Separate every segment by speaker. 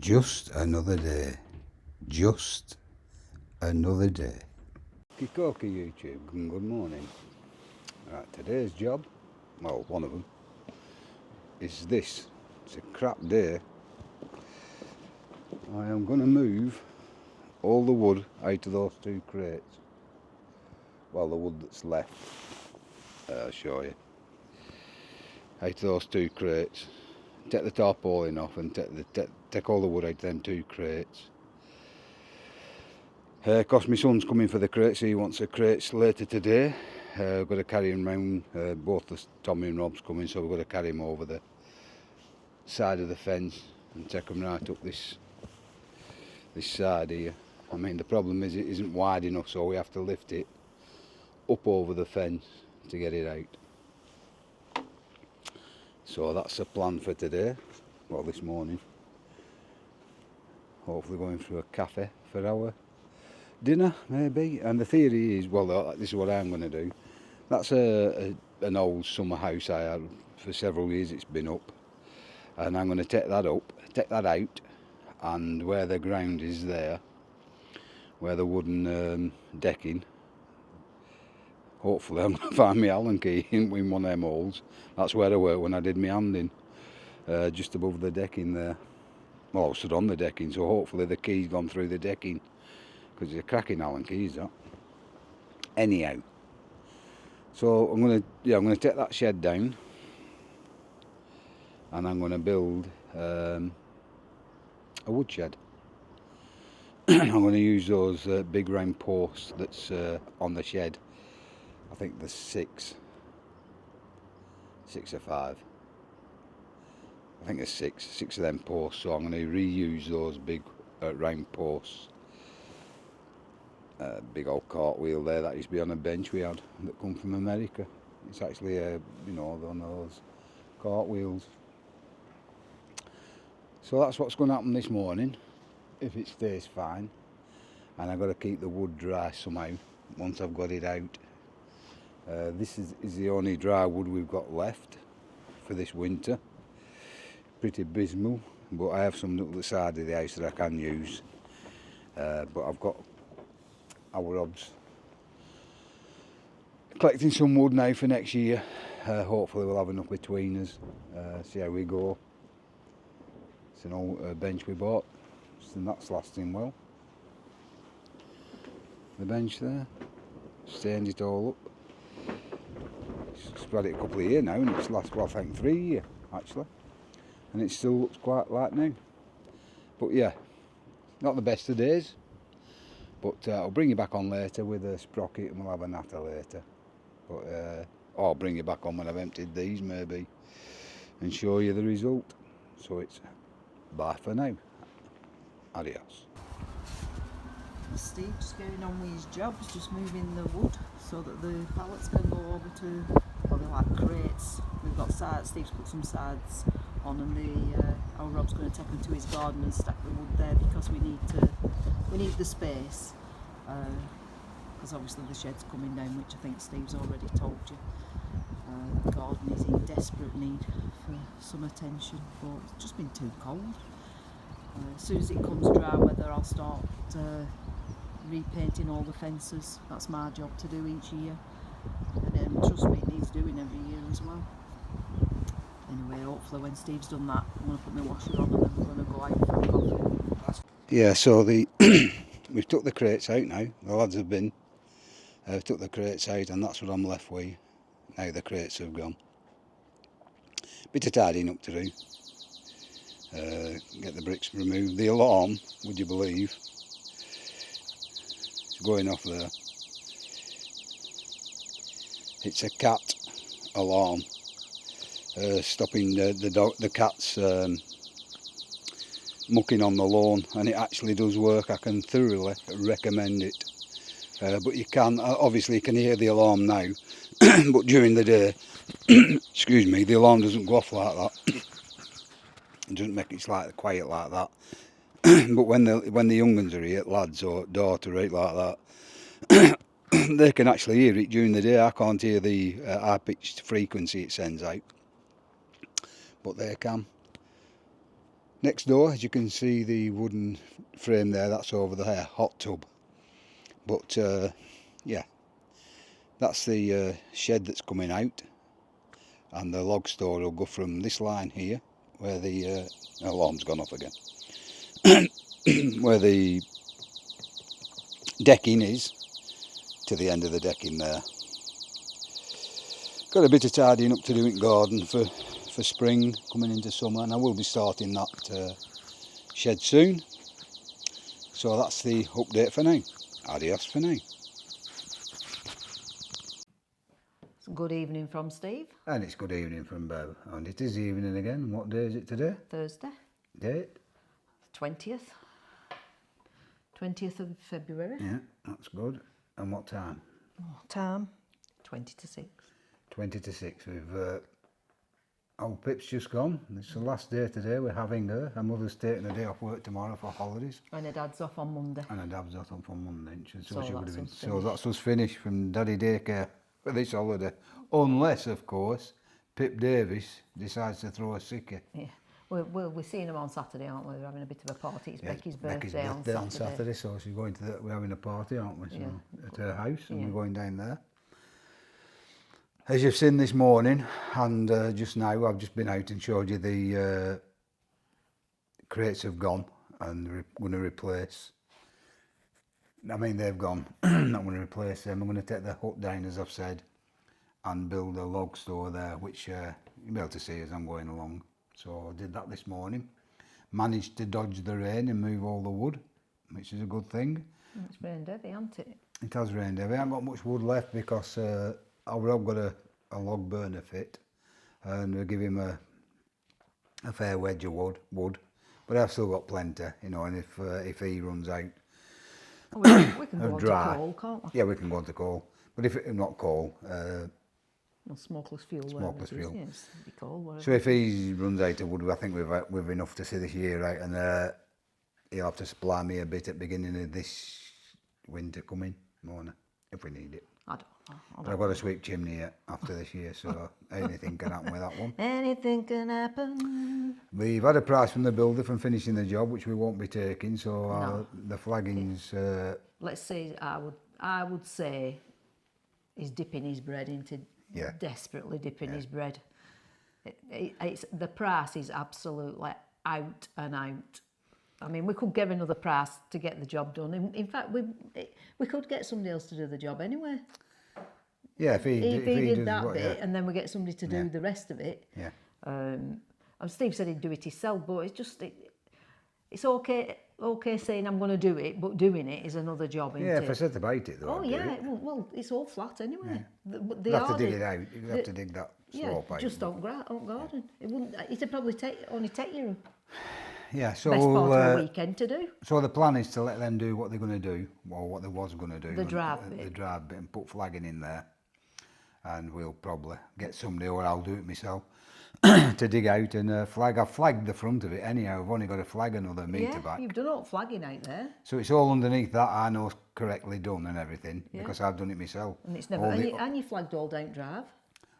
Speaker 1: Just another day. Just another day. Kikoki YouTube, good morning. Right, today's job, well, one of them, is this. It's a crap day. I am going to move all the wood out of those two crates. Well, the wood that's left, I'll show you. Out of those two crates. Take the tarpaulin off and take all the wood out of them two crates. Cause my son's coming for the crates, he wants the crates later today. We've got to carry him round, both the Tommy and Rob's coming, so we've got to carry him over the side of the fence and take them right up this side here. I mean, the problem is it isn't wide enough, so we have to lift it up over the fence to get it out. So that's the plan for today, well, this morning. Hopefully going through a cafe for our dinner, maybe. And the theory is, well, this is what I'm going to do. That's an old summer house I had for several years. It's been up, and I'm going to take that out, and where the ground is there, where the wooden decking, hopefully I'm going to find my Allen key in one of them holes. That's where I worked when I did my handing, just above the decking there. Well, I stood on the decking, so hopefully the key's gone through the decking, because it's a cracking Allen key, is that? Anyhow, so I'm going to take that shed down, and I'm going to build a woodshed. I'm going to use those big round posts that's on the shed. I think there's six or five. I think there's six of them posts, so I'm going to reuse those big round posts. Big old cartwheel there that used to be on a bench we had that come from America. It's actually one of those cartwheels. So that's what's going to happen this morning, if it stays fine. And I've got to keep the wood dry somehow once I've got it out. This is the only dry wood we've got left for this winter. Pretty abysmal, but I have some at the side of the house that I can use. But I've got our Rob's collecting some wood now for next year. Hopefully we'll have enough between us. See how we go. It's an old bench we bought, and that's lasting well. The bench there, stained it all up. It's had it a couple of years now, and it's lasted, well, I think 3 years actually, and it still looks quite like new. But yeah, not the best of days. But I'll bring you back on later with a sprocket, and we'll have a natter later. But I'll bring you back on when I've emptied these maybe, and show you the result. So it's bye for now. Adios.
Speaker 2: Steve just getting on with his jobs, just moving the wood so that the pallets can go over to, well, they're like crates. We've got sides, Steve's put some sides on, and our Rob's going to take them to his garden and stack the wood there, because we need the space, because obviously the shed's coming down, which I think Steve's already told you. The garden is in desperate need for some attention, but it's just been too cold. As soon as it comes dry weather, I'll start repainting all the fences. That's my job to do each year, and trust me, it needs doing every year as well. Anyway, hopefully when Steve's done that, I'm going to put my washer on, and then we're going to go out for a coffee.
Speaker 1: Yeah, so we've took the crates out now. The lads have been. Took the crates out, and that's what I'm left with. Now the crates have gone. Bit of tidying up to do. Get the bricks removed. The alarm, would you believe, it's going off there. It's a cat alarm, stopping the cats mucking on the lawn, and it actually does work. I can thoroughly recommend it. But you can, obviously you can hear the alarm now, but during the day, excuse me, the alarm doesn't go off like that. It doesn't make it slightly quiet like that. But when the young ones are here, lads or daughter, right, like that, they can actually hear it during the day. I can't hear the high-pitched frequency it sends out, but they can. Next door, as you can see, the wooden frame there, that's over there, hot tub. But yeah, that's the shed that's coming out, and the log store will go from this line here, where the alarm's gone off again, where the decking is, to the end of the decking there. Got a bit of tidying up to do in garden for spring coming into summer, and I will be starting that shed soon. So that's the update for now. Adios for now.
Speaker 2: Good evening from Steve.
Speaker 1: And it's good evening from Bev. And it is evening again. What day is it today?
Speaker 2: Thursday.
Speaker 1: Date?
Speaker 2: 20th. 20th of February.
Speaker 1: Yeah, that's good. And what time?
Speaker 2: Time? 20 to 6.
Speaker 1: 20 to 6. We've old Pip's just gone. It's the last day today. We're having her. Her mother's taking a day off work tomorrow for holidays.
Speaker 2: And her dad's off on Monday.
Speaker 1: And her dad's off on Monday.
Speaker 2: So
Speaker 1: she would have been.
Speaker 2: us
Speaker 1: So that's us finished from Daddy Daycare for this holiday. Unless, of course, Pip Davis decides to throw a sickie.
Speaker 2: Yeah. We're seeing him on Saturday, aren't we? We're having a bit of a party. It's Becky's birthday on Saturday.
Speaker 1: So she's going to we're having a party, aren't we? So
Speaker 2: Yeah.
Speaker 1: at her house, and we're going down there. As you've seen this morning, and just now, I've just been out and showed you the crates have gone, and we're going to replace. I mean, they've gone. I'm not going to replace them. I'm going to take the hut down, as I've said, and build a log store there, which you'll be able to see as I'm going along. So I did that this morning. Managed to dodge the rain and move all the wood, which is a good thing.
Speaker 2: It's rained heavy, hasn't it?
Speaker 1: It has rained heavy. I haven't got much wood left because I've got a log burner fit, and we'll give him a fair wedge of wood. But I've still got plenty, you know, and if he runs out
Speaker 2: We can go on
Speaker 1: dry,
Speaker 2: to coal, can't we?
Speaker 1: yeah, we can go on to coal. But if it, not coal,
Speaker 2: Well, smokeless fuel.
Speaker 1: Smokeless fuel.
Speaker 2: Yes, be coal, whatever.
Speaker 1: so if he runs out of wood, I think we've enough to see this year out, and he'll have to supply me a bit at the beginning of this winter coming, Mona, if we need it.
Speaker 2: I don't know.
Speaker 1: But I've got a sweep chimney yet after this year, so anything can happen with that one.
Speaker 2: Anything can happen.
Speaker 1: We've had a price from the builder from finishing the job, which we won't be taking, so
Speaker 2: No.
Speaker 1: the flagging's...
Speaker 2: Let's say I would say he's dipping his bread into
Speaker 1: Yeah.
Speaker 2: desperately dipping his bread. It's the price is absolutely out and out. I mean, we could give another price to get the job done. In fact, we could get somebody else to do the job anyway.
Speaker 1: Yeah, if he
Speaker 2: did
Speaker 1: does
Speaker 2: that
Speaker 1: what,
Speaker 2: bit,
Speaker 1: yeah.
Speaker 2: and then we get somebody to do the rest of it.
Speaker 1: Yeah.
Speaker 2: And Steve said he'd do it himself, but it's just it's okay saying I'm going to do it, but doing it is another job, isn't
Speaker 1: Yeah,
Speaker 2: it?
Speaker 1: if I said about it, though,
Speaker 2: Oh
Speaker 1: I'd do
Speaker 2: yeah,
Speaker 1: it.
Speaker 2: well, it's all flat anyway. They
Speaker 1: You'd have to
Speaker 2: are
Speaker 1: dig
Speaker 2: the-
Speaker 1: it out. You'd have to dig that slope out.
Speaker 2: just don't garden. It wouldn't. It'd probably only take you
Speaker 1: Yeah, so
Speaker 2: best part of a weekend to do.
Speaker 1: so the plan is to let them do what they're going to do, or what they was going to do.
Speaker 2: The drive bit.
Speaker 1: The drive bit, and put flagging in there. And we'll probably get somebody, or I'll do it myself, to dig out and flag. I've flagged the front of it anyhow. I've only got to flag another metre back.
Speaker 2: You've done all flagging out there,
Speaker 1: So it's all underneath that I know correctly done and everything, because I've done it myself.
Speaker 2: and it's never. And you flagged all down drive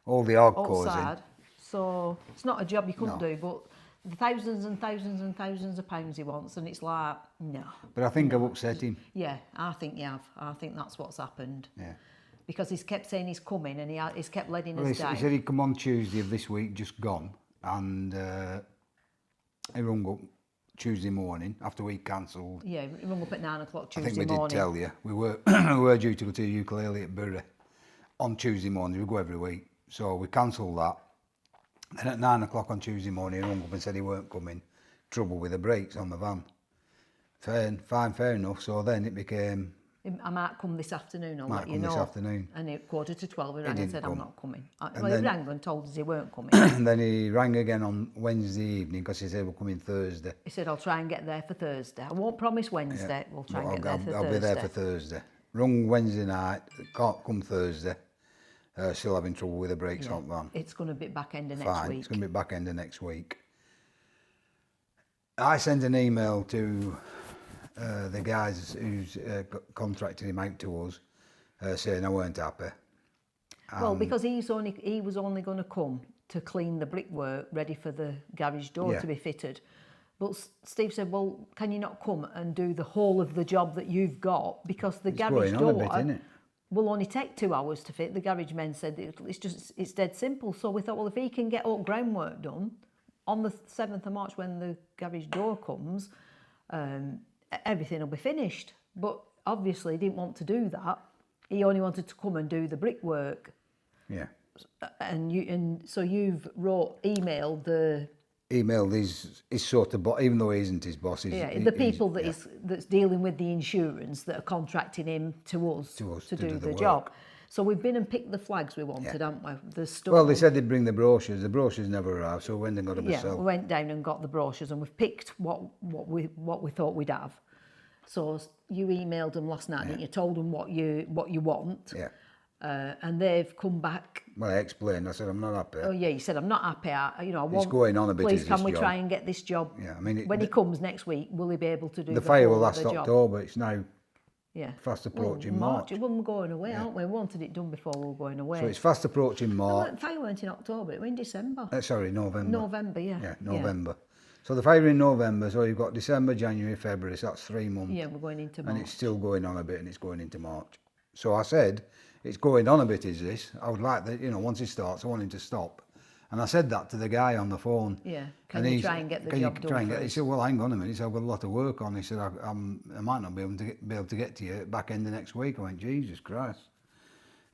Speaker 1: All the hard cores in.
Speaker 2: outside, so it's not a job you couldn't do. But the thousands and thousands and thousands of pounds he wants, and it's like no.
Speaker 1: But I think I've upset him.
Speaker 2: Yeah, I think you have. I think that's what's happened.
Speaker 1: Yeah.
Speaker 2: Because he's kept saying he's coming, and he's kept letting
Speaker 1: Well,
Speaker 2: us
Speaker 1: he
Speaker 2: down.
Speaker 1: said he'd come on Tuesday of this week, just gone, and he rung up Tuesday morning after we cancelled.
Speaker 2: Yeah, he rung up at 9 o'clock
Speaker 1: I
Speaker 2: Tuesday
Speaker 1: think we
Speaker 2: morning.
Speaker 1: did tell you. We were due to go to ukulele at Bury on Tuesday morning. We go every week. So we cancelled that. And at 9 o'clock on Tuesday morning, he rung up and said he weren't coming. Trouble with the brakes on the van. Fair enough. So then it became...
Speaker 2: I might come this afternoon, I'll
Speaker 1: Might
Speaker 2: let you
Speaker 1: come
Speaker 2: know.
Speaker 1: this afternoon.
Speaker 2: And at 11:45 he rang and
Speaker 1: didn't
Speaker 2: said,
Speaker 1: come.
Speaker 2: I'm not coming.
Speaker 1: And
Speaker 2: Well,
Speaker 1: then-
Speaker 2: he rang and told us he weren't coming.
Speaker 1: And then he rang again on Wednesday evening because he said we're coming Thursday.
Speaker 2: He said, I'll try and get there for Thursday. I won't promise Wednesday, we'll try and
Speaker 1: But
Speaker 2: get there for
Speaker 1: I'll
Speaker 2: Thursday.
Speaker 1: be there for Thursday. Rung Wednesday night, can't come Thursday. Still having trouble with the brakes on the van.
Speaker 2: It's going to be back end of next
Speaker 1: Fine,
Speaker 2: week.
Speaker 1: it's going to be back end of next week. I sent an email to the guys who's contracted him out to us, saying I weren't happy.
Speaker 2: Well, because he was only going to come to clean the brickwork ready for the garage door
Speaker 1: Yeah.
Speaker 2: to be fitted. But Steve said, well, can you not come and do the whole of the job that you've got? Because the garage
Speaker 1: going on
Speaker 2: door
Speaker 1: a bit, isn't it?
Speaker 2: will only take 2 hours to fit. The garage men said it's dead simple. So we thought, well, if he can get all groundwork done on the 7th of March when the garage door comes, everything will be finished. But obviously he didn't want to do that. He only wanted to come and do the brickwork.
Speaker 1: Yeah.
Speaker 2: And so you've emailed
Speaker 1: his sort of boss, even though he isn't his boss.
Speaker 2: The people that's dealing with the insurance that are contracting him to us to do the job. So we've been and picked the flags we wanted, haven't we? The stuff.
Speaker 1: Well, they said they'd bring the brochures. The brochures never arrived, so when they got them myself.
Speaker 2: We went down and got the brochures, and we've picked what we thought we'd have. So you emailed them last night, and you told them what you want.
Speaker 1: Yeah.
Speaker 2: And they've come back.
Speaker 1: Well, I explained. I said I'm not happy.
Speaker 2: Oh yeah, you said I'm not happy. I want.
Speaker 1: It's going on a bit.
Speaker 2: Please, can we try and get this job?
Speaker 1: Yeah, I mean,
Speaker 2: when he comes next week, will he be able to do
Speaker 1: the fire will
Speaker 2: whole
Speaker 1: last
Speaker 2: of the job?
Speaker 1: October. It's now fast
Speaker 2: Well,
Speaker 1: approaching March.
Speaker 2: When we're going away, aren't we? We wanted it done before we were going away.
Speaker 1: So it's fast approaching March.
Speaker 2: The fire weren't in October; it was in December.
Speaker 1: Sorry, November.
Speaker 2: November, yeah.
Speaker 1: Yeah, November. So the fire in November. So you've got December, January, February. So that's 3 months.
Speaker 2: Yeah, we're going into March.
Speaker 1: And it's still going on a bit, and it's going into March. So I said, it's going on a bit, is this? I would like that, once it starts, I want him to stop. And I said that to the guy on the phone.
Speaker 2: Yeah, can you try and get the job done first?
Speaker 1: He said, well, hang on a minute. He said, I've got a lot of work on. He said, I might not be able to get to you back end of next week. I went, Jesus Christ.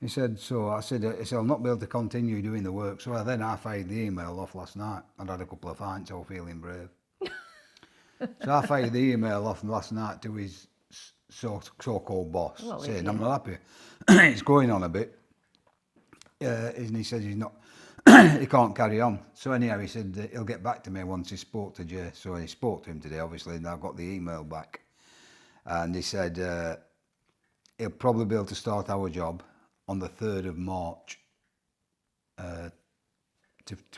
Speaker 1: He said, I said, I'll not be able to continue doing the work. So then I fired the email off last night. I'd had a couple of pints, I was feeling brave. So I fired the email off last night to his so-called boss, saying, I'm not happy. It's going on a bit. And he says he's not, he can't carry on. So anyhow, he said he'll get back to me once he spoke to Jay. So he spoke to him today, obviously, and I got the email back. And he said he'll probably be able to start our job on the 3rd of March to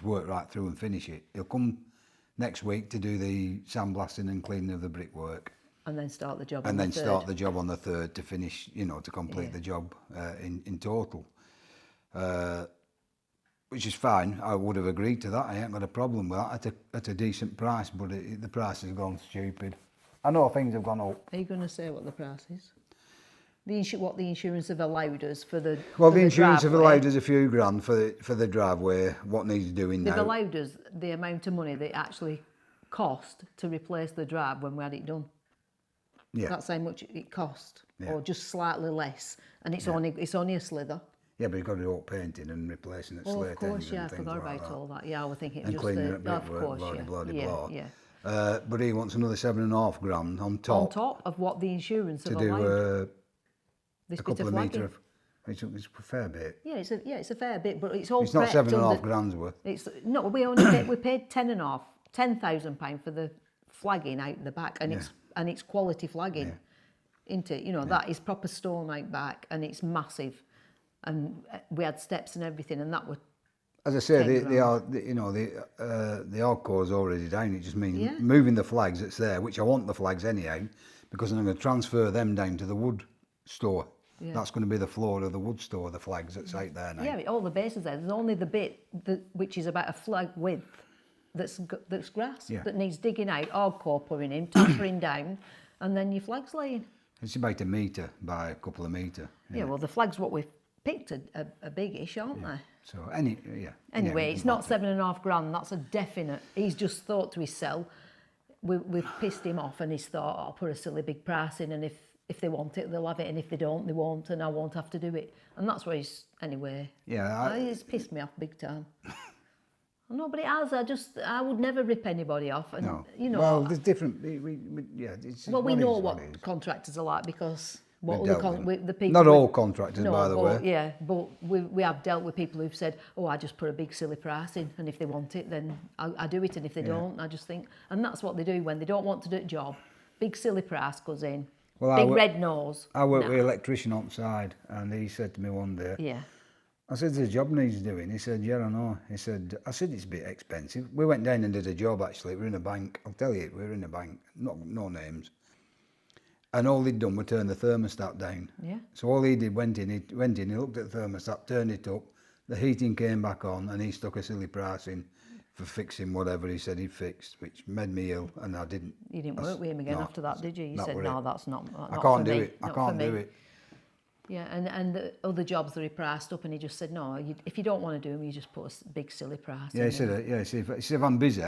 Speaker 1: work right through and finish it. He'll come next week to do the sandblasting and cleaning of the brickwork.
Speaker 2: And then start the job
Speaker 1: on
Speaker 2: the 3rd.
Speaker 1: And then start the job on the 3rd to finish, to complete the job in total. Which is fine. I would have agreed to that. I ain't got a problem with that at a decent price, but the price has gone stupid. I know things have gone up.
Speaker 2: Are you going to say what the price is? What the insurance have allowed us for the
Speaker 1: Well,
Speaker 2: for
Speaker 1: the
Speaker 2: the
Speaker 1: insurance have
Speaker 2: driveway.
Speaker 1: allowed us a few grand for the driveway, what needs doing
Speaker 2: They've
Speaker 1: now.
Speaker 2: allowed us the amount of money that it actually cost to replace the drive when we had it done.
Speaker 1: Yeah.
Speaker 2: That's how much it cost,
Speaker 1: Yeah.
Speaker 2: or just slightly less, and it's only a slither.
Speaker 1: Yeah, but you've got to do all painting and replacing the
Speaker 2: Oh,
Speaker 1: slate
Speaker 2: of course,
Speaker 1: ends
Speaker 2: yeah, I
Speaker 1: and things
Speaker 2: forgot
Speaker 1: like
Speaker 2: about
Speaker 1: that.
Speaker 2: all that. Yeah, I was thinking
Speaker 1: And
Speaker 2: just
Speaker 1: cleaning
Speaker 2: the,
Speaker 1: up
Speaker 2: of
Speaker 1: brickwork,
Speaker 2: course,
Speaker 1: blah,
Speaker 2: yeah,
Speaker 1: blah, blah,
Speaker 2: yeah,
Speaker 1: blah.
Speaker 2: yeah.
Speaker 1: But he wants another 7.5 grand on top.
Speaker 2: On top of what the insurance
Speaker 1: to
Speaker 2: have
Speaker 1: do
Speaker 2: allowed. This
Speaker 1: a
Speaker 2: bit
Speaker 1: couple of
Speaker 2: flagging.
Speaker 1: metre of. It's a fair bit.
Speaker 2: Yeah, it's a fair bit, but it's all.
Speaker 1: It's not
Speaker 2: prepped
Speaker 1: 7.5
Speaker 2: under-
Speaker 1: grand's worth.
Speaker 2: It's no, we paid £10,000 for the flagging out the back, and it's quality flagging, isn't it? That is proper stone out back, and it's massive, and we had steps and everything, and that was.
Speaker 1: As I say,
Speaker 2: 10 grand.
Speaker 1: the hardcore's already down. It just means moving the flags that's there, which I want the flags anyhow, because I'm going to transfer them down to the wood store. Yeah. That's going to be the floor of the wood store, the flags that's out there now.
Speaker 2: Yeah, all the bases there. There's only the bit which is about a flag width that's grass that needs digging out, hardcore pouring in, tappering down, and then your flag's laying.
Speaker 1: It's about 1 metre by a couple of metre.
Speaker 2: Yeah, well, the flags what we've picked are biggish, aren't they?
Speaker 1: So
Speaker 2: Anyway, it's not 7.5 grand. That's a definite. He's just thought to himself, we've pissed him off, and he's thought, I'll put a silly big price in, and if they want it, they'll have it, and if they don't, they won't, and I won't have to do it. And that's where he's anyway.
Speaker 1: Yeah,
Speaker 2: it's pissed me off big time. No, but it has. I would never rip anybody off, and
Speaker 1: no.
Speaker 2: Well,
Speaker 1: there's different.
Speaker 2: we know what contractors are like because. The people
Speaker 1: not all contractors, by the way.
Speaker 2: Yeah, but we have dealt with people who've said, I just put a big silly price in, and if they want it, then I do it, and if they don't, I just think, and that's what they do when they don't want to do a job. Big silly price goes in, big red nose.
Speaker 1: I work with an electrician on side, and he said to me one day, I said, the job needs doing. He said, yeah, I know. I said, it's a bit expensive. We went down and did a job, actually. We're in a bank. I'll tell you, we're in a bank. No names. And all he'd done was turn the thermostat down. Yeah. So all he did, went in, he looked at the thermostat, turned it up, the heating came back on, and he stuck a silly price in for fixing whatever he said he'd fixed, which made me ill, and I didn't.
Speaker 2: You didn't work with him again after that, did you? You said, no, that's not
Speaker 1: I
Speaker 2: for
Speaker 1: can't do
Speaker 2: me.
Speaker 1: it. I
Speaker 2: Not
Speaker 1: can't
Speaker 2: for me.
Speaker 1: do it.
Speaker 2: Yeah, and the other jobs that he priced up, and he just said, no, if you don't want to do them, you just put a big silly price
Speaker 1: Yeah,
Speaker 2: in
Speaker 1: he said, he said, if I'm busy,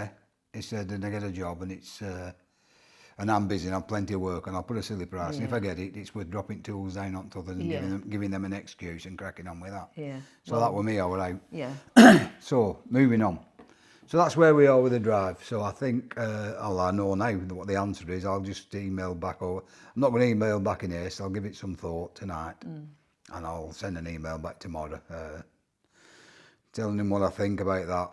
Speaker 1: he said, and I get a job, and it's, and I'm busy, and I've plenty of work, and I'll put a silly price. And if I get it, it's worth dropping tools down on others and giving them an excuse and cracking on with that.
Speaker 2: Yeah.
Speaker 1: So that was me, I was out.
Speaker 2: Yeah.
Speaker 1: So, moving on. So that's where we are with the drive. So I think, I know now what the answer is. I'll just email back, or I'm not going to email back in haste. I'll give it some thought tonight, and I'll send an email back tomorrow, telling him what I think about that.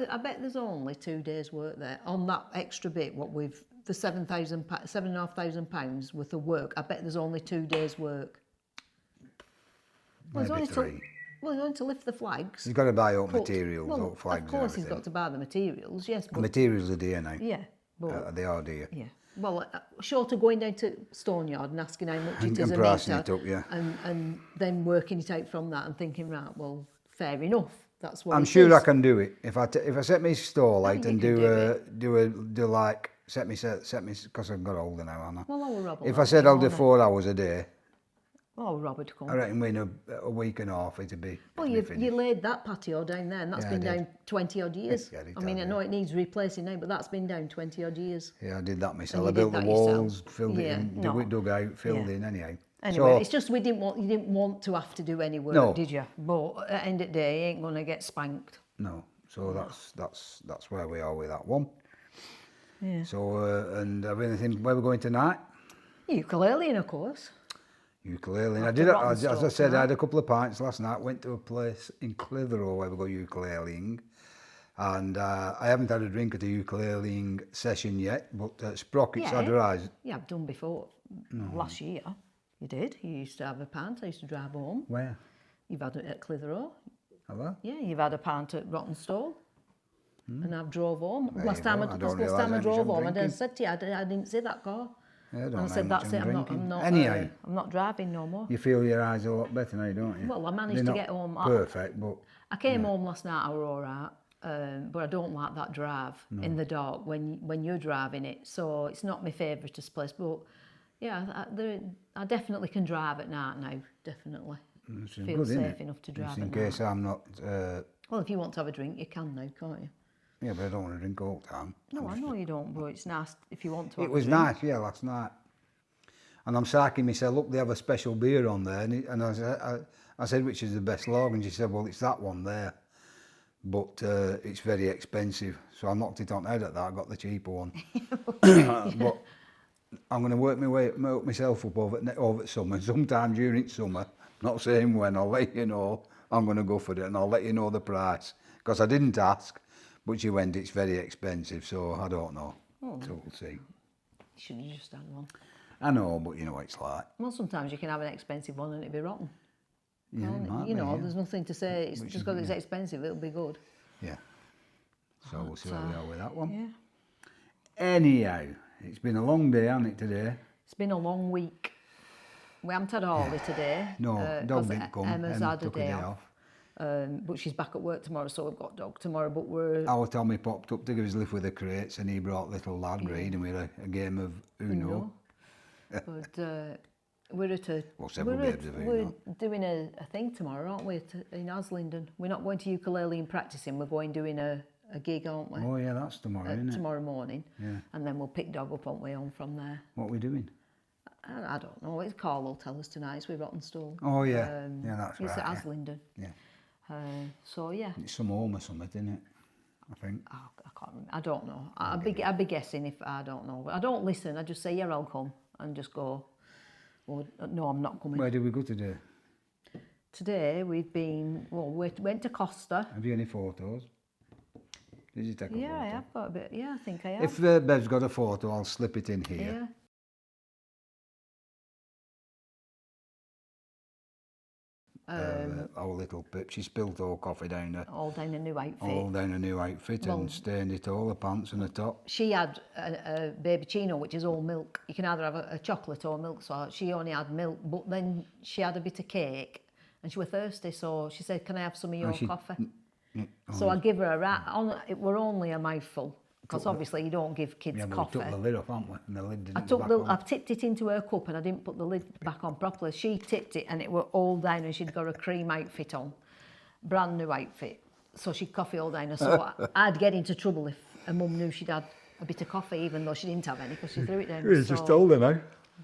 Speaker 2: I bet there's only 2 days' work there on that extra bit. What we've the £7,500 worth of work. I bet there's only 2 days' work. Well,
Speaker 1: Maybe three.
Speaker 2: He's only to lift the flags.
Speaker 1: He's got to buy up materials, up flags.
Speaker 2: Of course, he's got to buy the materials. Yes, but
Speaker 1: the materials are dear now.
Speaker 2: yeah, but
Speaker 1: They are dear.
Speaker 2: yeah. Well, short of going down to Stoneyard and asking how much it is
Speaker 1: And
Speaker 2: a
Speaker 1: pricing
Speaker 2: metre,
Speaker 1: it up, yeah.
Speaker 2: and then working it out from that and thinking, right, well, fair enough. That's what
Speaker 1: I'm
Speaker 2: it
Speaker 1: sure
Speaker 2: is.
Speaker 1: I can do it if I set my stall out
Speaker 2: you
Speaker 1: and
Speaker 2: can
Speaker 1: do like set me because I've got older now, Anna.
Speaker 2: Well, I will Rob.
Speaker 1: If I said I'll do 4 hours a day,
Speaker 2: Oh, Robert, come.
Speaker 1: I reckon within a week and a half it'd be.
Speaker 2: Well, you laid that patio down there, and that's been down 20 odd years.
Speaker 1: Yeah,
Speaker 2: I mean, I know it needs replacing now, but that's been down 20 odd years.
Speaker 1: Yeah, I did that myself.
Speaker 2: you
Speaker 1: I built
Speaker 2: did
Speaker 1: the
Speaker 2: that yourself?
Speaker 1: walls, filled it in, dug out, filled in. Anyhow.
Speaker 2: Anyway, it's just you didn't want to have to do any work,
Speaker 1: No.
Speaker 2: did you? But at the end of the day, you ain't gonna get spanked.
Speaker 1: No, so that's where we are with that one.
Speaker 2: Yeah.
Speaker 1: So and have anything? Where we're going tonight?
Speaker 2: Ukulele, of course.
Speaker 1: Ukulele. I
Speaker 2: After
Speaker 1: did,
Speaker 2: rotten
Speaker 1: as I
Speaker 2: stuff,
Speaker 1: said, I
Speaker 2: right?
Speaker 1: had a couple of pints last night. Went to a place in Clitheroe where we go ukuleleing, and I haven't had a drink at a ukuleleing session yet. But Sprockets had her eyes.
Speaker 2: Yeah, I've done before. Last year, you did. You used to have a pint. I used to drive home.
Speaker 1: Where?
Speaker 2: You've had it at Clitheroe.
Speaker 1: Hello?
Speaker 2: Yeah, you've had a pint at Rottenstall. And I've drove home.
Speaker 1: There
Speaker 2: Last
Speaker 1: you
Speaker 2: time
Speaker 1: go.
Speaker 2: I
Speaker 1: I don't
Speaker 2: last time I
Speaker 1: realise how much
Speaker 2: drove
Speaker 1: I'm
Speaker 2: home, I
Speaker 1: drinking.
Speaker 2: said to you, I didn't see that car.
Speaker 1: Yeah, I don't
Speaker 2: And I
Speaker 1: know
Speaker 2: said,
Speaker 1: how much
Speaker 2: that's it,
Speaker 1: I'm
Speaker 2: I'm
Speaker 1: drinking.
Speaker 2: not,
Speaker 1: Anyhow,
Speaker 2: I'm not driving no more.
Speaker 1: you feel your eyes a lot better now, don't you?
Speaker 2: Well, I managed
Speaker 1: They're
Speaker 2: to
Speaker 1: not
Speaker 2: get home.
Speaker 1: Perfect, but
Speaker 2: I came home last night, I were all right. But I don't like that drive in the dark when you're driving it. So it's not my favouriteest place. But yeah, I definitely can drive at night now, definitely.
Speaker 1: it's
Speaker 2: Feel
Speaker 1: good, isn't
Speaker 2: safe
Speaker 1: it?
Speaker 2: enough to
Speaker 1: Just
Speaker 2: drive
Speaker 1: in
Speaker 2: at
Speaker 1: case
Speaker 2: night.
Speaker 1: I'm not.
Speaker 2: Well, if you want to have a drink, you can now, can't you?
Speaker 1: Yeah, but I don't want to drink all the time.
Speaker 2: No, I know you don't, but it's nice if you want to have
Speaker 1: It was
Speaker 2: a drink.
Speaker 1: nice, yeah, last night. And I'm psyching myself, look, they have a special beer on there. And I said, which is the best lager? And she said, well, it's that one there. But it's very expensive. So I knocked it on head at that, I got the cheaper one. But I'm going to work myself up over summer. Sometime during summer, not saying when, I'll let you know. I'm going to go for it and I'll let you know the price. Because I didn't ask, but she went, it's very expensive, so I don't know. So we'll see.
Speaker 2: You should have just had one.
Speaker 1: I know, but you know what it's like.
Speaker 2: Well, sometimes you can have an expensive one and it'd be rotten.
Speaker 1: Yeah, it might
Speaker 2: You
Speaker 1: be,
Speaker 2: know,
Speaker 1: yeah.
Speaker 2: there's nothing to say. It's just because it's expensive, it'll be good.
Speaker 1: Yeah. So we'll see where we are with that one.
Speaker 2: Yeah.
Speaker 1: Anyhow, it's been a long day, hasn't it, today?
Speaker 2: It's been a long week. We haven't had a holiday today.
Speaker 1: No, dog
Speaker 2: 'cause
Speaker 1: didn't come.
Speaker 2: Emma's
Speaker 1: Emma
Speaker 2: had a
Speaker 1: took
Speaker 2: day off. But she's back at work tomorrow, so we've got dog tomorrow. But we're
Speaker 1: Our Tommy popped up to give us a lift with the crates and he brought little lad Reed and we had a game of Uno.
Speaker 2: But we're at a
Speaker 1: Well, several games of
Speaker 2: we're
Speaker 1: Uno.
Speaker 2: doing a thing tomorrow, aren't we? In Aslington. We're not going to ukulele and practicing. We're going doing a gig, aren't we?
Speaker 1: Oh yeah, that's tomorrow, isn't it?
Speaker 2: Tomorrow morning.
Speaker 1: Yeah.
Speaker 2: And then we'll pick dog up on way on from there.
Speaker 1: What are we doing?
Speaker 2: I don't know. It's Carl will tell us tonight. It's with Rottenstall.
Speaker 1: Oh yeah, yeah, that's
Speaker 2: It's
Speaker 1: right.
Speaker 2: at
Speaker 1: yeah.
Speaker 2: Aslington.
Speaker 1: Yeah.
Speaker 2: So yeah.
Speaker 1: It's some home or something, isn't it? I think.
Speaker 2: I can't remember. I don't know. I'd be guessing if I don't know. I don't listen. I just say, yeah, I'll come, and just go. Or no, I'm not coming.
Speaker 1: Where did we go today?
Speaker 2: Today we've been. Well, we went to Costa.
Speaker 1: Have you any photos? Did you take a photo?
Speaker 2: Yeah, I have got a bit. Yeah, I think I have.
Speaker 1: If Bev's got a photo, I'll slip it in here.
Speaker 2: Yeah.
Speaker 1: Our little pip, she spilled all coffee down her.
Speaker 2: All down a new outfit.
Speaker 1: All down a new outfit and stained it all, the pants and the top.
Speaker 2: She had a baby chino, which is all milk. You can either have a chocolate or milk. So she only had milk, but then she had a bit of cake, and she was thirsty. So she said, "Can I have some of your coffee?" So I give her a it were only a mouthful, because obviously you don't give kids coffee.
Speaker 1: We took the lid off, haven't we? And the lid didn't
Speaker 2: I tipped it into her cup and I didn't put the lid back on properly. She tipped it and it were all down, and she'd got a cream outfit on, brand new outfit. So she'd coffee all down. So I'd get into trouble if her mum knew she'd had a bit of coffee, even though she didn't have any, because she threw it down.
Speaker 1: You just told her now.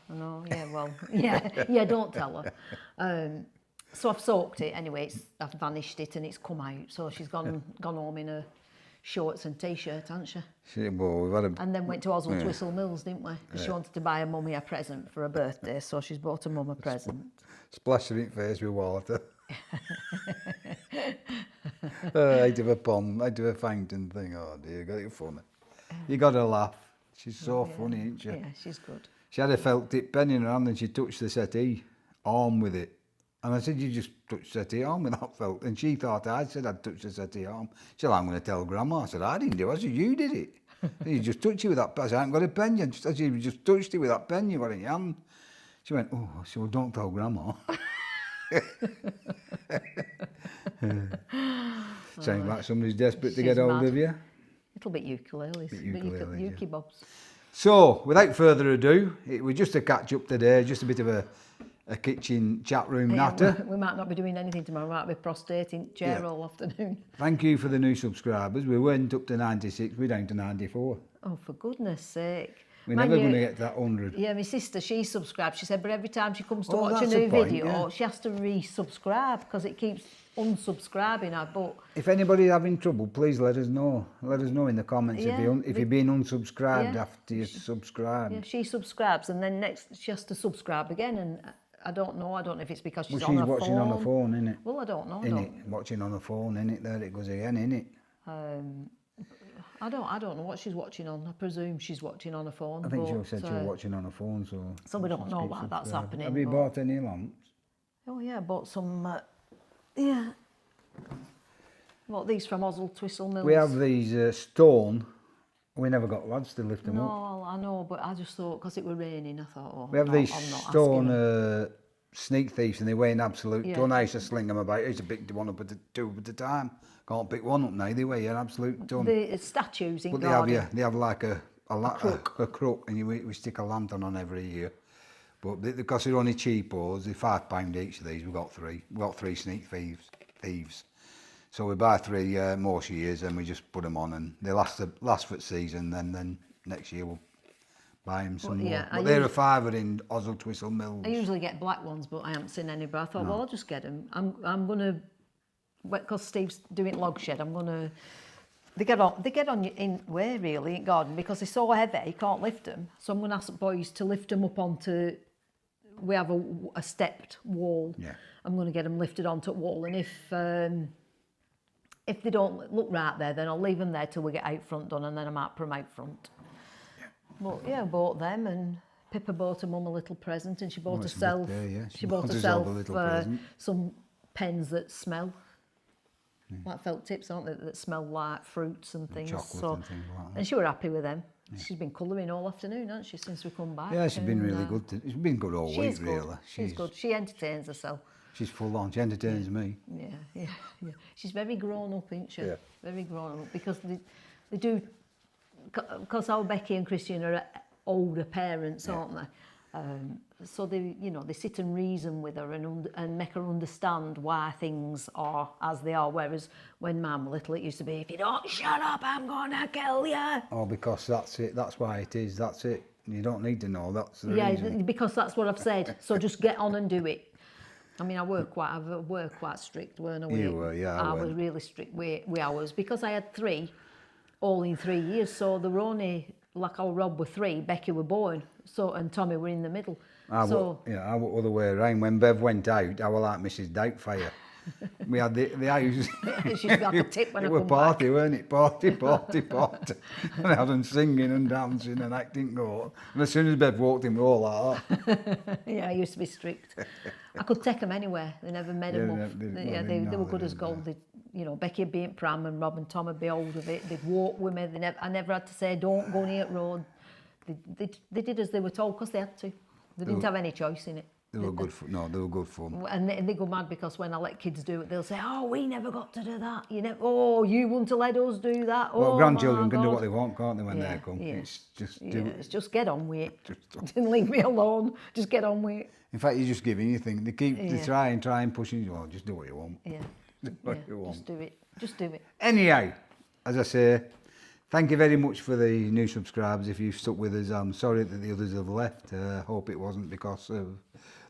Speaker 2: I know, yeah, well, yeah, don't tell her. So I've soaked it anyway. I've vanished it and it's come out. So she's gone home in her shorts and t-shirt, hasn't she?
Speaker 1: Well, we've had
Speaker 2: And then went to Oswald Twistle Mills, didn't we? Because she wanted to buy her mummy a present for her birthday, so she's bought her mum a present.
Speaker 1: Splashed her in the face with water. I'd have a pond, I'd have a fountain thing. Oh dear, got it funny. You got to laugh. She's so funny, isn't she?
Speaker 2: Yeah, she's good.
Speaker 1: She had a felt tip pen in her hand and she touched the settee arm with it. And I said, you just touched the settee arm with that felt. And she thought I said I'd touched the settee arm. She said, I'm going to tell Grandma. I said, I didn't do it. I said, you did it. You just touched it with that pen. I said, I haven't got a pen. I said, you just touched it with that pen you got in your hand. She went, oh, I said, well, don't tell Grandma. Sounds like somebody's desperate to get hold of you.
Speaker 2: Little bit ukuleles, uke bobs.
Speaker 1: So, without further ado, it was just a catch up today, just a bit of a kitchen chat room natter.
Speaker 2: We might not be doing anything tomorrow, we might be prostrating chair all afternoon.
Speaker 1: Thank you for the new subscribers. We went up to 96, we're down to 94.
Speaker 2: Oh, for goodness sake.
Speaker 1: We're never going to get to that 100.
Speaker 2: Yeah, my sister, she subscribed. She said, but every time she comes to watch a new video, she has to resubscribe because it keeps unsubscribing her. But
Speaker 1: if anybody's having trouble, please let us know. Let us know in the comments if you've been unsubscribed after you subscribe.
Speaker 2: Yeah, she subscribes and then next she has to subscribe again, and I don't know if it's because she's on her phone.
Speaker 1: She's watching on her phone, innit?
Speaker 2: Well, I don't know.
Speaker 1: Watching on her phone, innit? There it goes again, innit?
Speaker 2: I don't know what she's watching on. I presume she's watching on her phone.
Speaker 1: I think she said she was watching on her phone,
Speaker 2: so we don't know why that's happening.
Speaker 1: Have you bought any lamps?
Speaker 2: Oh yeah, I bought some. What, these from Oswald Twistle Mills?
Speaker 1: We have these stone. We never got lads to lift them up.
Speaker 2: No, I know, but I just thought because it was raining, I thought, oh.
Speaker 1: We have these stone sneak thieves, and they weigh an absolute ton. I used to sling them about. I used to pick one up two at a time. Can't pick one up now. They weigh an absolute ton.
Speaker 2: The statues in
Speaker 1: but
Speaker 2: garden.
Speaker 1: They have like a crook, and we stick a lantern on every year. But because they're only cheapos, they're £5 each of these. We've got three. We've got 3 sneak thieves. So we buy 3 most years, and we just put them on, and they last for the season. Then next year we'll buy them some more. But they're a £5 in Oswald Twistle Mills.
Speaker 2: I usually get black ones, but I haven't seen any. But I thought, well, I'll just get them. I'm gonna, because Steve's doing log shed. I'm gonna. They get on you in way really in garden because they're so heavy you can't lift them. So I'm gonna ask the boys to lift them up onto. We have a stepped wall. Yeah. I'm gonna get them lifted onto a wall, and if they don't look right there, then I'll leave them there till we get out front done, and then I might put them out front. Yeah. But yeah, I bought them, and Pippa bought her mum a little present, and she bought herself. She bought herself some pens that smell. Like felt tips, aren't they? That smell like fruits and things.
Speaker 1: Chocolate and things like that.
Speaker 2: And she were happy with them. Yeah. She's been colouring all afternoon, hasn't she, since we come back?
Speaker 1: Yeah, she's been really good. She's been good all week, really.
Speaker 2: She's good. She entertains herself.
Speaker 1: She's full on. She entertains me.
Speaker 2: Yeah. She's very grown up, isn't she? Yeah. Very grown up because they do. Because our Becky and Christian are older parents, aren't they? So they sit and reason with her and make her understand why things are as they are. Whereas when Mum was little, it used to be, if you don't shut up, I'm gonna kill you. Oh,
Speaker 1: because that's it. That's why it is. That's it. You don't need to know. That's the reason.
Speaker 2: Because that's what I've said. So just get on and do it. I mean, I were quite strict, weren't I?
Speaker 1: You were, yeah.
Speaker 2: I was really strict with hours because I had 3, all in 3 years. So there were only, like our Rob were 3, Becky were born, and Tommy were in the middle. I were
Speaker 1: other way around. When Bev went out, I was like Mrs. Doubtfire. We had the house.
Speaker 2: She's got the tip when I come back.
Speaker 1: It was party, weren't it? Party. And I had them singing and dancing and acting go. And as soon as Bev walked in, we were all like that.
Speaker 2: Yeah, I used to be strict. I could take them anywhere. They never made them off. They were good as gold. Becky would be in pram and Rob and Tom would be old of it. They'd walk with me. I never had to say, don't go near the road. They did as they were told because they had to. They didn't have any choice in it.
Speaker 1: They were good fun. No, they were good fun.
Speaker 3: And they go mad because when I let kids do it, they'll say, "Oh, we never got to do that. Oh, you wouldn't have let us do that." Oh,
Speaker 1: Well, grandchildren
Speaker 3: my
Speaker 1: can do
Speaker 3: God."
Speaker 1: what they want, can't they, when
Speaker 3: Yeah,
Speaker 1: they come?
Speaker 3: yeah.
Speaker 1: It's just
Speaker 3: Yeah,
Speaker 1: do
Speaker 3: it's just get on with it.
Speaker 1: Just-
Speaker 3: Leave me alone. Just get on with it.
Speaker 1: In fact, you're just giving you thing. They keep they
Speaker 3: Yeah.
Speaker 1: try and pushing you. Well, just do what you want.
Speaker 3: Yeah,
Speaker 1: Do what you want.
Speaker 3: just do it. Just do it.
Speaker 1: Anyhow, as I say, thank you very much for the new subscribers. If you've stuck with us, I'm sorry that the others have left. Hope it wasn't because of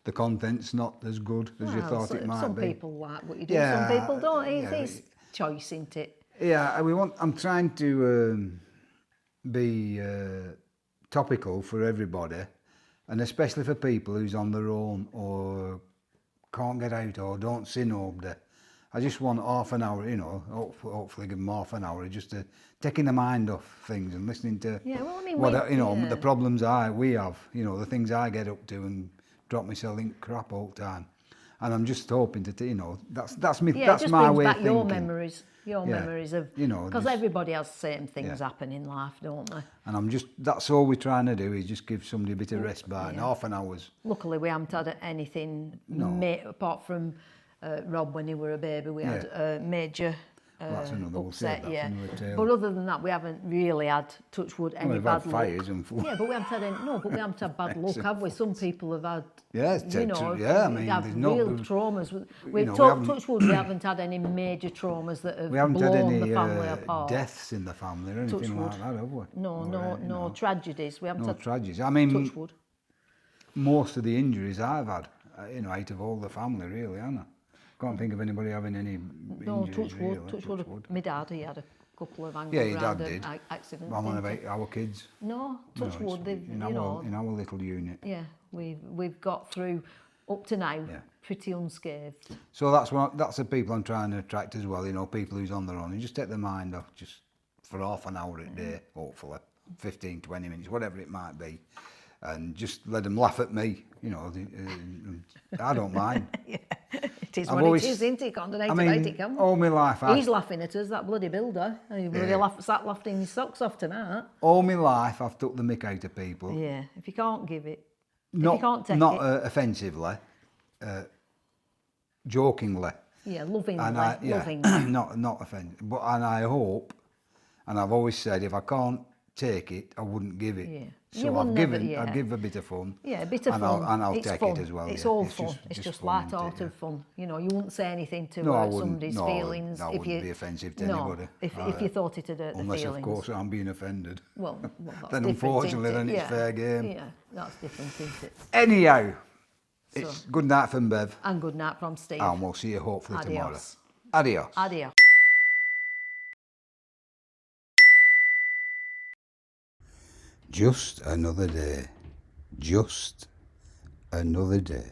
Speaker 1: the content's not as good as you
Speaker 3: Well,
Speaker 1: thought it might
Speaker 3: some
Speaker 1: be.
Speaker 3: people like what you do.
Speaker 1: Yeah,
Speaker 3: Some people don't.
Speaker 1: yeah,
Speaker 3: It's choice, isn't it?
Speaker 1: Yeah, I'm trying to be topical for everybody, and especially for people who's on their own or can't get out or don't see nobody. I just want half an hour, hopefully give them half an hour just to taking the mind off things and listening to
Speaker 3: Yeah, well, I mean,
Speaker 1: the problems we have, the things I get up to and drop myself in crap all the time. And I'm just hoping to, that's me.
Speaker 3: Yeah,
Speaker 1: That's
Speaker 3: it just
Speaker 1: my
Speaker 3: brings
Speaker 1: way
Speaker 3: back
Speaker 1: of
Speaker 3: your
Speaker 1: thinking.
Speaker 3: memories. Your
Speaker 1: Yeah,
Speaker 3: memories of,
Speaker 1: because
Speaker 3: because everybody has the same things
Speaker 1: Yeah.
Speaker 3: happen in life, don't they?
Speaker 1: And that's all we're trying to do is just give somebody a bit of respite. And
Speaker 3: Yeah.
Speaker 1: half an hour's.
Speaker 3: Luckily, we haven't had anything apart from Rob when he were a baby. We had a major
Speaker 1: Well, that's another. We'll save
Speaker 3: upset,
Speaker 1: that
Speaker 3: yeah.
Speaker 1: for another tale.
Speaker 3: But other than that, we haven't really had, touch wood, any
Speaker 1: we've
Speaker 3: bad
Speaker 1: had
Speaker 3: luck.
Speaker 1: fires and
Speaker 3: Yeah, but we haven't had any. No, but we haven't had bad luck, have we? Some people have had.
Speaker 1: Yeah, I mean,
Speaker 3: have
Speaker 1: there's
Speaker 3: real
Speaker 1: no.
Speaker 3: traumas.
Speaker 1: we haven't-
Speaker 3: Touch wood, we haven't had any major traumas that have
Speaker 1: We haven't had
Speaker 3: blown
Speaker 1: any
Speaker 3: the family apart.
Speaker 1: deaths in the family or anything
Speaker 3: Touch
Speaker 1: like
Speaker 3: wood.
Speaker 1: that, have we?
Speaker 3: No tragedies. We haven't
Speaker 1: No
Speaker 3: had
Speaker 1: tragedies. I mean,
Speaker 3: touch wood.
Speaker 1: most of the injuries I've had, out of all the family, really, haven't I? Can't think of anybody having any
Speaker 3: No,
Speaker 1: injuries,
Speaker 3: touch wood.
Speaker 1: really.
Speaker 3: Touch wood. My dad, he had a couple of
Speaker 1: Yeah, your
Speaker 3: anger
Speaker 1: dad did.
Speaker 3: accidents.
Speaker 1: I'm on
Speaker 3: didn't he?
Speaker 1: about our kids.
Speaker 3: No, touch
Speaker 1: No,
Speaker 3: wood.
Speaker 1: it's
Speaker 3: They've,
Speaker 1: in our little unit.
Speaker 3: yeah, we've got through up to now
Speaker 1: Yeah.
Speaker 3: pretty unscathed.
Speaker 1: So that's the people I'm trying to attract as well. People who's on their own. You just take their mind off just for half an hour a day, hopefully, 15, 20 minutes, whatever it might be, and just let them laugh at me. I don't mind.
Speaker 3: Yeah, it is
Speaker 1: I've
Speaker 3: what
Speaker 1: always-
Speaker 3: it is, isn't it? Can't deny
Speaker 1: I
Speaker 3: about
Speaker 1: mean,
Speaker 3: it, can we?
Speaker 1: all my life,
Speaker 3: He's laughing at us, that bloody builder. He bloody
Speaker 1: Yeah.
Speaker 3: sat laughing his socks off tonight.
Speaker 1: I've took the mick out of people.
Speaker 3: Yeah, if you can't give it,
Speaker 1: Not
Speaker 3: if you can't take
Speaker 1: not
Speaker 3: it,
Speaker 1: offensively, jokingly.
Speaker 3: yeah, lovingly,
Speaker 1: And
Speaker 3: lovingly.
Speaker 1: not offensive. And I hope, and I've always said, if I can't take it, I wouldn't give it.
Speaker 3: Yeah.
Speaker 1: So
Speaker 3: You
Speaker 1: I've
Speaker 3: will
Speaker 1: given,
Speaker 3: never, yeah.
Speaker 1: I give a bit of fun.
Speaker 3: Yeah, a bit of
Speaker 1: and
Speaker 3: fun.
Speaker 1: I'll
Speaker 3: It's
Speaker 1: take
Speaker 3: fun.
Speaker 1: it as well.
Speaker 3: It's
Speaker 1: yeah.
Speaker 3: all fun. It's just
Speaker 1: fun, isn't
Speaker 3: light-hearted
Speaker 1: it?
Speaker 3: fun. You wouldn't say anything to
Speaker 1: No, I
Speaker 3: hurt
Speaker 1: wouldn't.
Speaker 3: somebody's
Speaker 1: No,
Speaker 3: feelings.
Speaker 1: that
Speaker 3: if
Speaker 1: wouldn't
Speaker 3: you,
Speaker 1: be offensive to
Speaker 3: no,
Speaker 1: anybody.
Speaker 3: if you thought it'd hurt the
Speaker 1: Unless,
Speaker 3: feelings.
Speaker 1: of course, I'm being offended.
Speaker 3: Well, that's
Speaker 1: Then
Speaker 3: different,
Speaker 1: unfortunately,
Speaker 3: isn't
Speaker 1: then
Speaker 3: it?
Speaker 1: it's fair game.
Speaker 3: Yeah, that's different, isn't it?
Speaker 1: Anyhow, it's good night from Bev,
Speaker 3: And good night from Steve.
Speaker 1: and we'll see you hopefully tomorrow.
Speaker 3: Adios.
Speaker 1: Adios.
Speaker 3: Adios.
Speaker 1: Just another day. Just another day.